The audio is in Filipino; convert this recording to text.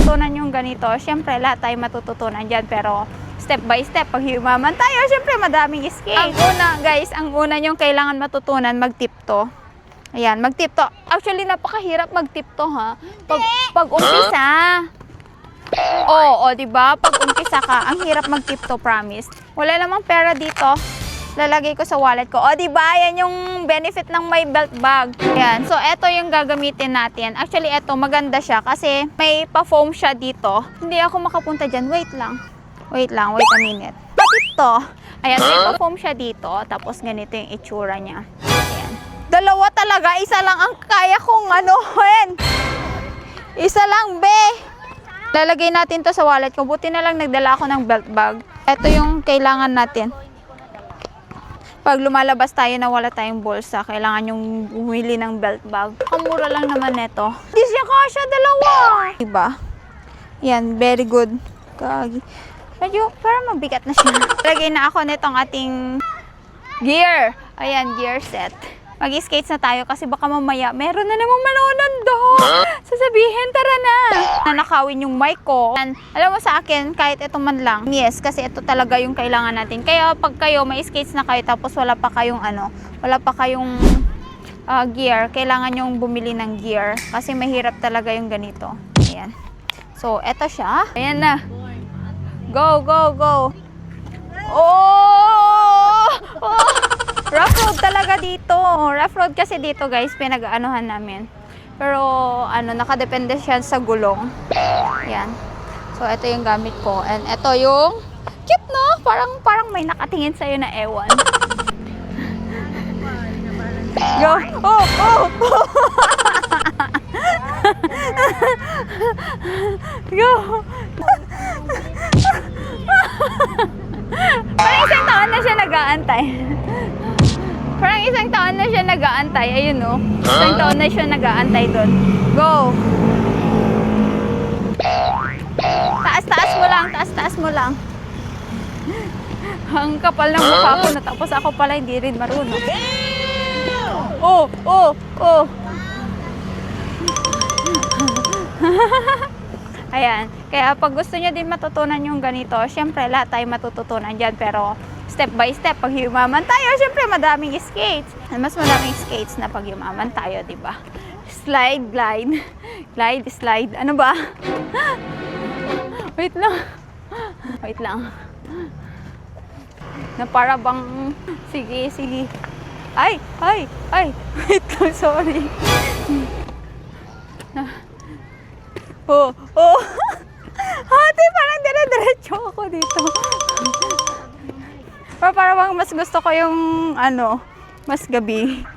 matutunan yung ganito, syempre lahat tayo matututunan dyan. Pero step by step, pag yumaman tayo, syempre madaming skate. Ang una guys, ang una yung kailangan matutunan, mag-tiptoe. Ayan, mag-tiptoe. Actually, napakahirap mag-tiptoe ha. Pag umpisa. Oo, diba? Pag umpisa ka, ang hirap mag-tiptoe, promise. Wala namang pera dito. Lalagay ko sa wallet ko. O, diba? Yan yung benefit ng may belt bag. Yan. So, eto yung gagamitin natin. Actually, eto, maganda siya kasi may pa-foam siya dito. Hindi ako makapunta dyan. Wait lang, wait a minute. Ito. Ayan, may pa-foam siya dito. Tapos, ganito yung itsura niya. Ayan. Dalawa talaga. Isa lang ang kaya kong anuhin. Isa lang, be. Lalagay natin to sa wallet ko. Buti na lang nagdala ako ng belt bag. Ito yung kailangan natin. Pag lumalabas tayo na wala tayong bulsa, kailangan yung bumili ng belt bag. Ang mura lang naman neto. Hindi siya kasya, dalawa. Diba? Yan, very good. Medyo, parang mabigat na siya. Lagay na ako netong ating gear. Ayan, gear set. Mag-skates na tayo kasi baka mamaya meron na namang manonood doon. Sasabihin, tara na. Nanakawin yung mic ko. And, alam mo sa akin, kahit ito man lang. Yes, kasi ito talaga yung kailangan natin. Kaya pag kayo, may skates na kayo tapos wala pa kayong gear, kailangan yung bumili ng gear. Kasi mahirap talaga yung ganito. Ayan. So, eto siya. Ayan na. Go, go, go. Oh! Oh! Rough road talaga dito. Rough road kasi dito guys, pinag-aanuhan namin. Pero nakadepende siya sa gulong. Yan. So ito yung gamit ko. And ito yung cute no? Parang may nakatingin sa'yo na ewan. Go! Oh! Oh! Go! Parang isang taon na siya nag-aantay. Parang isang taon na siya nag-aantay. Ayun o. Isang taon na siya nag-aantay doon. Go! Taas-taas mo lang. Taas-taas mo lang. Ang kapal ng mukha ko. Natapos ako pala hindi rin marunong. Oh! Oh! Oh! Ayan. Kaya pag gusto nyo din matutunan yung ganito, syempre lahat tayo matututunan dyan. Pero step by step, pag yumaman tayo, syempre madaming skates. Mas madaming skates na pag yumaman tayo, diba? Slide, glide. Glide, slide. Ano ba? Wait lang. Wait lang. Na para bang... Sige, sige. Ay! Ay! Ay! Wait lang, sorry. Oh! Oh! Ate, parang dire-diretso ako dito. Parang mas gusto ko yung mas gabi.